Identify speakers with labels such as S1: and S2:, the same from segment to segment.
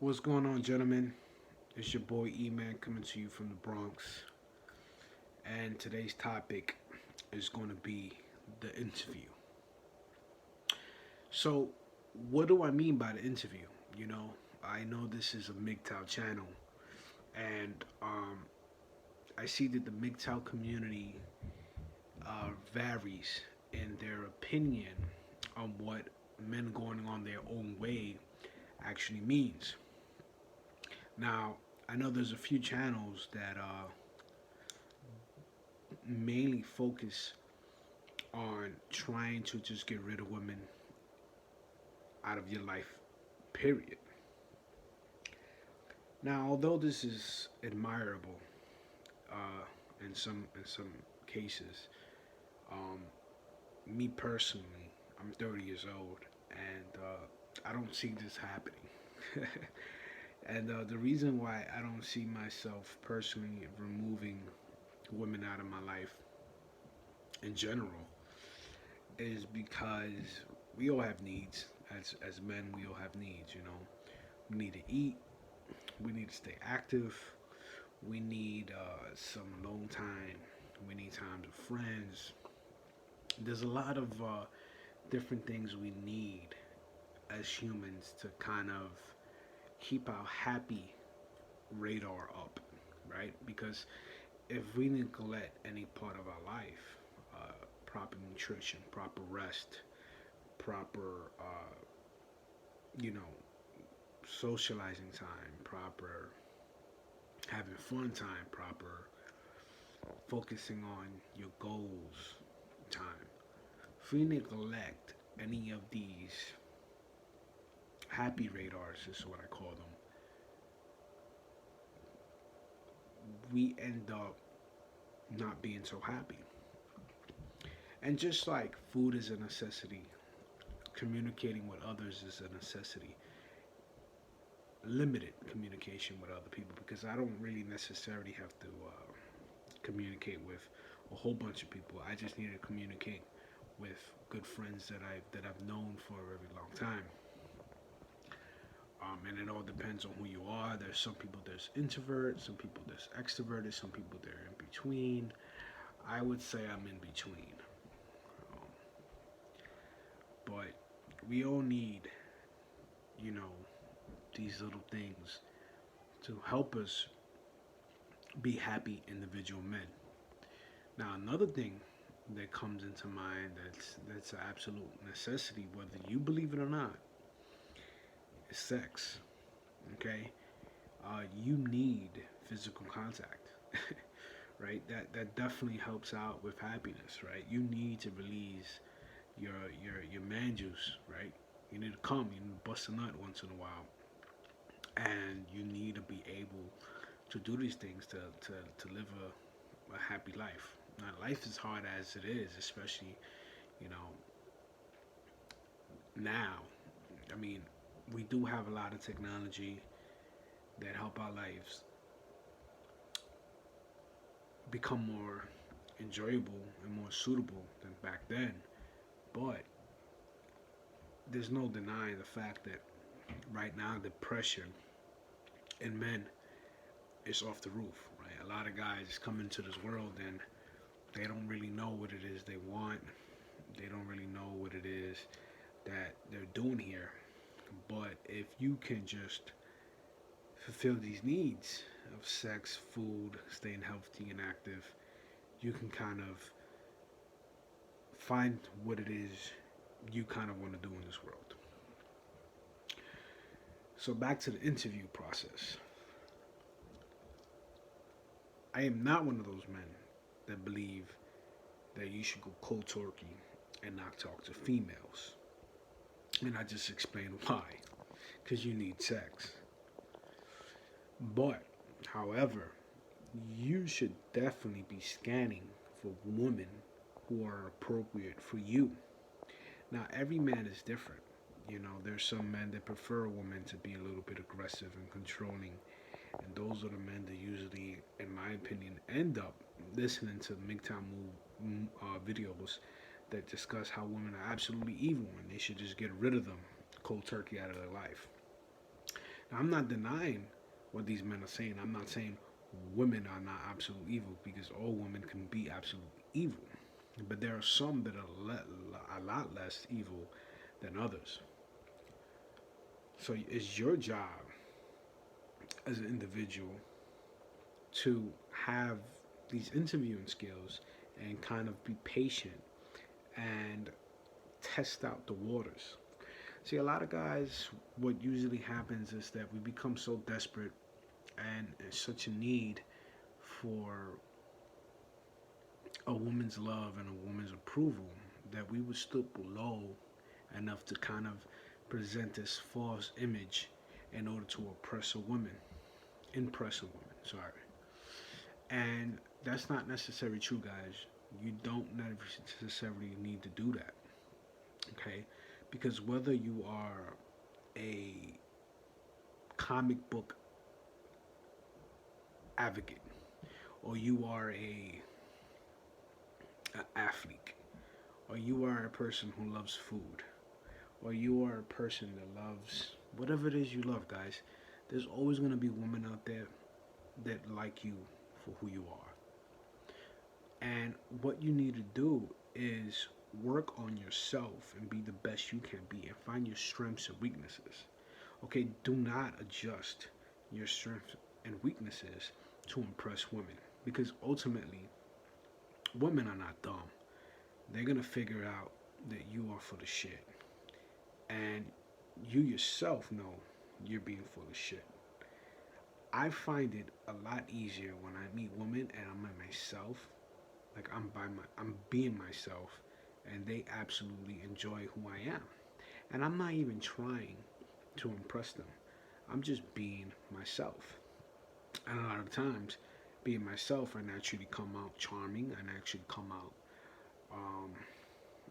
S1: What's going on, gentlemen? It's your boy E-Man coming to you from the Bronx. And today's topic is going to be the interview. So, what do I mean by the interview? You know, I know this is a Mgtow channel, and I see that the Mgtow community varies in their opinion on what men going on their own way actually means. Now, I know there's a few channels that mainly focus on trying to just get rid of women out of your life, period. Now, although this is admirable in some cases, um, me personally, I'm 30 years old, and I don't see this happening. And the reason why I don't see myself personally removing women out of my life in general is because we all have needs. As men, we all have needs. You know, we need to eat. We need to stay active. We need some alone time. We need time with friends. There's a lot of different things we need as humans to kind of keep our happy radar up, right? Because if we neglect any part of our life, proper nutrition, proper rest, proper, you know, socializing time, proper having fun time, proper focusing on your goals time. If we neglect any of these happy radars, is what I call them, we end up not being so happy. And just like food is a necessity, communicating with others is a necessity. Limited communication with other people, because I don't really necessarily have to communicate with a whole bunch of people. I just need to communicate with good friends that I've known for a very long time. And it all depends on who you are. There's some people there's introverts, some people there's extroverted, some people they're in between. I would say I'm in between. Um, but we all need, you know, these little things to help us be happy individual men. Now, another thing that comes into mind that's an absolute necessity, whether you believe it or not, is sex. Okay, you need physical contact, right? That definitely helps out with happiness, right? You need to release your man juice, right? You need to come, you need to bust a nut once in a while, and you need to be able to do these things to live a happy life. Now, life is hard as it is, especially, you know, now. I mean, we do have a lot of technology that help our lives become more enjoyable and more suitable than back then. But there's no denying the fact that right now the pressure in men is off the roof, right? A lot of guys come into this world and they don't really know what it is they want. They don't really know what it is that they're doing here. But if you can just fulfill these needs of sex, food, staying healthy and active, you can kind of find what it is you kind of want to do in this world. So back to the interview process. I am not one of those men that believe that you should go cold turkey and not talk to females. And I just explained why. Because you need sex. But, however, you should definitely be scanning for women who are appropriate for you. Now, every man is different. You know, there's some men that prefer a woman to be a little bit aggressive and controlling, and those are the men that usually, in my opinion, end up listening to Mgtow videos that discuss how women are absolutely evil and they should just get rid of them cold turkey out of their life. Now, I'm not denying what these men are saying. I'm not saying women are not absolute evil, because all women can be absolute evil. But there are some that are a lot less evil than others. So it's your job as an individual to have these interviewing skills and kind of be patient and test out the waters. See, a lot of guys, what usually happens is that we become so desperate and in such a need for a woman's love and a woman's approval that we would stoop low enough to kind of present this false image in order to impress a woman, sorry. And that's not necessarily true, guys. You don't necessarily need to do that, okay? Because whether you are a comic book advocate or you are a athlete or you are a person who loves food or you are a person that loves whatever it is you love, guys, there's always going to be women out there that like you for who you are. And what you need to do is work on yourself and be the best you can be and find your strengths and weaknesses. Okay, do not adjust your strengths and weaknesses to impress women, because ultimately, women are not dumb. They're gonna figure out that you are full of shit, and you yourself know you're being full of shit. I find it a lot easier when I meet women and I'm at myself, like I'm being myself, and they absolutely enjoy who I am, and I'm not even trying to impress them. I'm just being myself. And a lot of times, being myself, I naturally come out charming. I naturally come out um,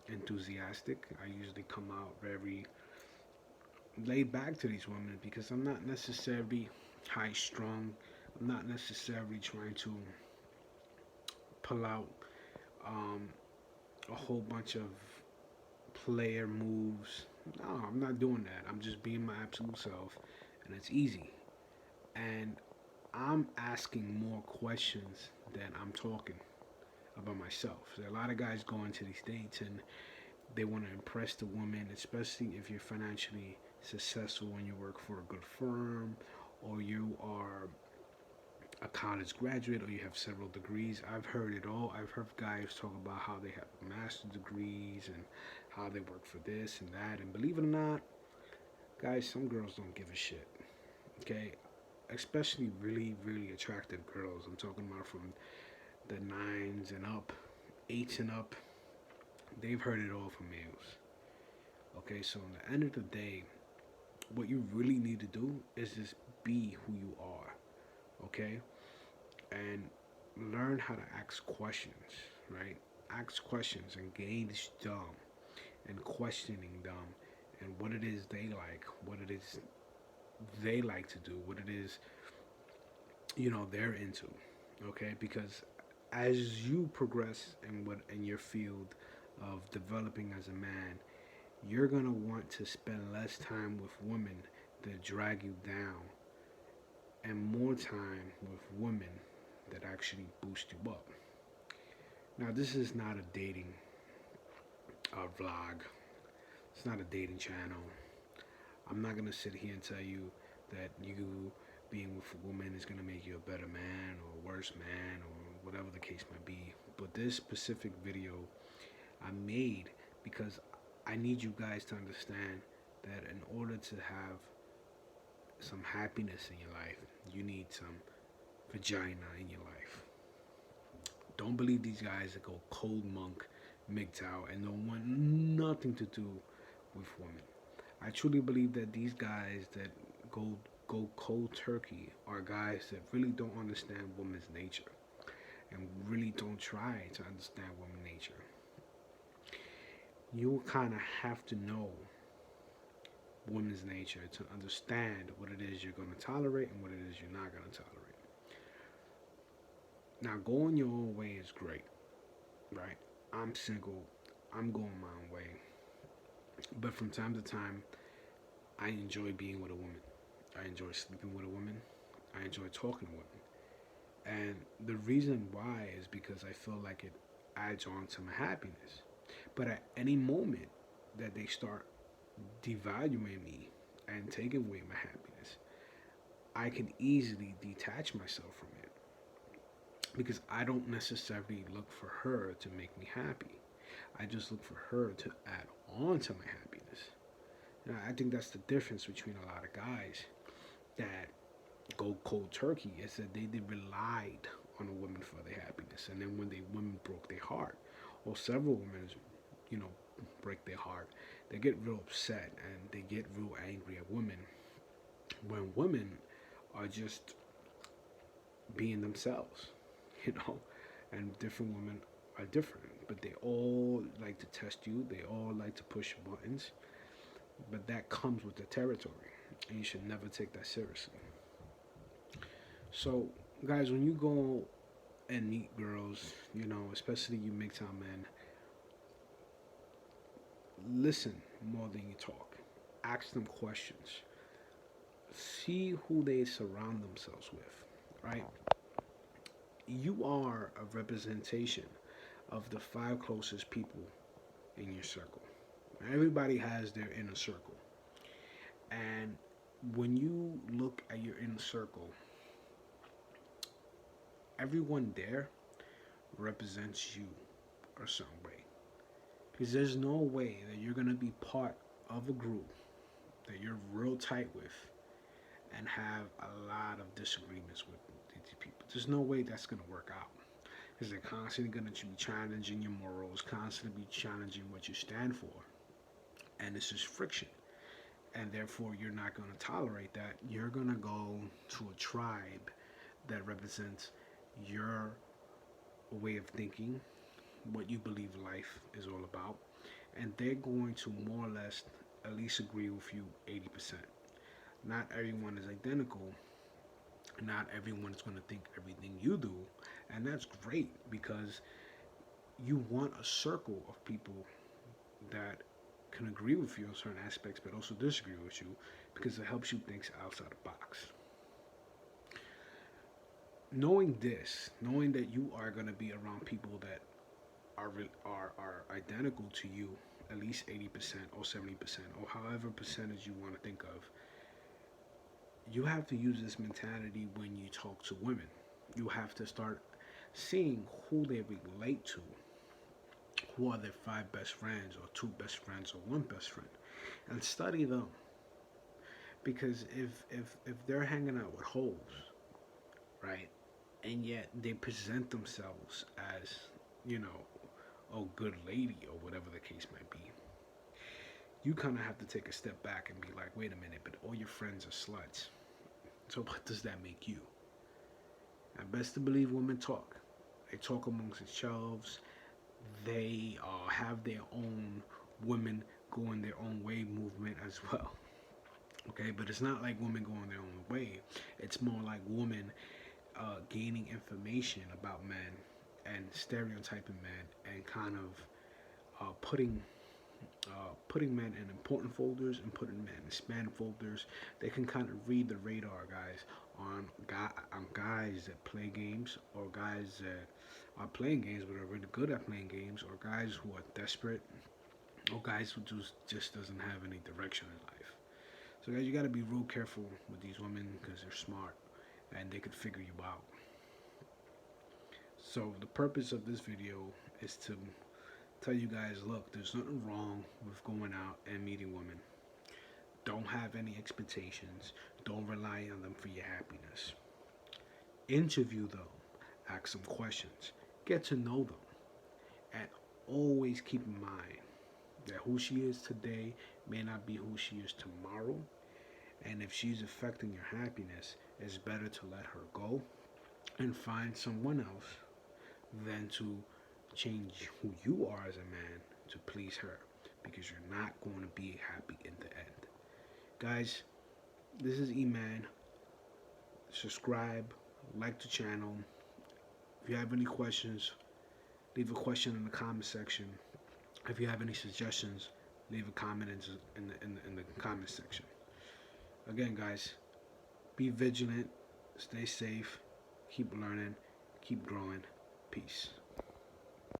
S1: enthusiastic. I usually come out very laid back to these women because I'm not necessarily high strung. I'm not necessarily trying to pull out um, a whole bunch of player moves. No, I'm not doing that. I'm just being my absolute self, and it's easy. And I'm asking more questions than I'm talking about myself. So a lot of guys go into these dates and they want to impress the woman, especially if you're financially successful and you work for a good firm or you are a college graduate or you have several degrees. I've heard it all. I've heard guys talk about how they have master's degrees and how they work for this and that. And believe it or not, guys, some girls don't give a shit. Okay? Especially really, really attractive girls. I'm talking about from the nines and up, eights and up. They've heard it all from males. Okay, so in the end of the day, what you really need to do is just be who you are. Okay? And learn how to ask questions, right? Ask questions, engage them, and questioning them, and what it is they like, what it is they like to do, what it is they're into. Okay, because as you progress in your field of developing as a man, you're gonna want to spend less time with women that drag you down and more time with women that actually boost you up. Now, this is not a dating vlog. It's not a dating channel. I'm not gonna sit here and tell you that you being with a woman is gonna make you a better man or a worse man or whatever the case might be. But this specific video I made because I need you guys to understand that in order to have some happiness in your life, you need some vagina in your life. Don't believe these guys that go cold monk, Mgtow, and don't want nothing to do with women. I truly believe that these guys that go cold turkey are guys that really don't understand women's nature and really don't try to understand women's nature. You kind of have to know women's nature to understand what it is you're going to tolerate and what it is you're not going to tolerate. Now, going your own way is great, right? I'm single. I'm going my own way. But from time to time, I enjoy being with a woman. I enjoy sleeping with a woman. I enjoy talking to women. And the reason why is because I feel like it adds on to my happiness. But at any moment that they start devaluing me and taking away my happiness, I can easily detach myself from it because I don't necessarily look for her to make me happy. I just look for her to add on to my happiness. Now, I think that's the difference between a lot of guys that go cold turkey is that they relied on a woman for their happiness, and then when the women broke their heart, or several women, you know, break their heart, they get real upset and they get real angry at women when women are just being themselves, you know, and different women are different, but they all like to test you, they all like to push buttons, but that comes with the territory, and you should never take that seriously. So, guys, when you go and meet girls, you know, especially you Mgtow men, listen more than you talk. Ask them questions. See who they surround themselves with, right? You are a representation of the five closest people in your circle. Everybody has their inner circle. And when you look at your inner circle, everyone there represents you a certain way. Because there's no way that you're going to be part of a group that you're real tight with and have a lot of disagreements with these people. There's no way that's going to work out. Because they're constantly going to be challenging your morals, constantly be challenging what you stand for. And this is friction. And therefore, you're not going to tolerate that. You're going to go to a tribe that represents your way of thinking, what you believe life is all about, and they're going to more or less at least agree with you 80%. Not everyone is identical. Not everyone is going to think everything you do, and that's great because you want a circle of people that can agree with you on certain aspects but also disagree with you because it helps you think outside the box. Knowing this, knowing that you are going to be around people that are identical to you, at least 80% or 70% or however percentage you want to think of, you have to use this mentality when you talk to women. You have to start seeing who they relate to, who are their five best friends or two best friends or one best friend, and study them. Because if they're hanging out with hoes, right, and yet they present themselves as, you know, a good lady or whatever the case might be, you kind of have to take a step back and be like, wait a minute, but all your friends are sluts. So what does that make you? And best to believe women talk. They talk amongst themselves. They have their own women going their own way movement as well. Okay, but it's not like women going their own way. It's more like women gaining information about men and stereotyping men and kind of putting men in important folders and putting men in spam folders. They can kind of read the radar, guys, on guys that play games or guys that are playing games but are really good at playing games, or guys who are desperate, or guys who just doesn't have any direction in life. So guys, you got to be real careful with these women because they're smart and they could figure you out. So the purpose of this video is to tell you guys, look, there's nothing wrong with going out and meeting women. Don't have any expectations. Don't rely on them for your happiness. Interview them. Ask them questions. Get to know them. And always keep in mind that who she is today may not be who she is tomorrow. And if she's affecting your happiness, it's better to let her go and find someone else than to change who you are as a man to please her, because you're not going to be happy in the end. Guys, this is E-Man. Subscribe, like the channel. If you have any questions, leave a question in the comment section. If you have any suggestions, leave a comment in the comment section. Again, guys, Be vigilant, stay safe, keep learning, keep growing. Peace.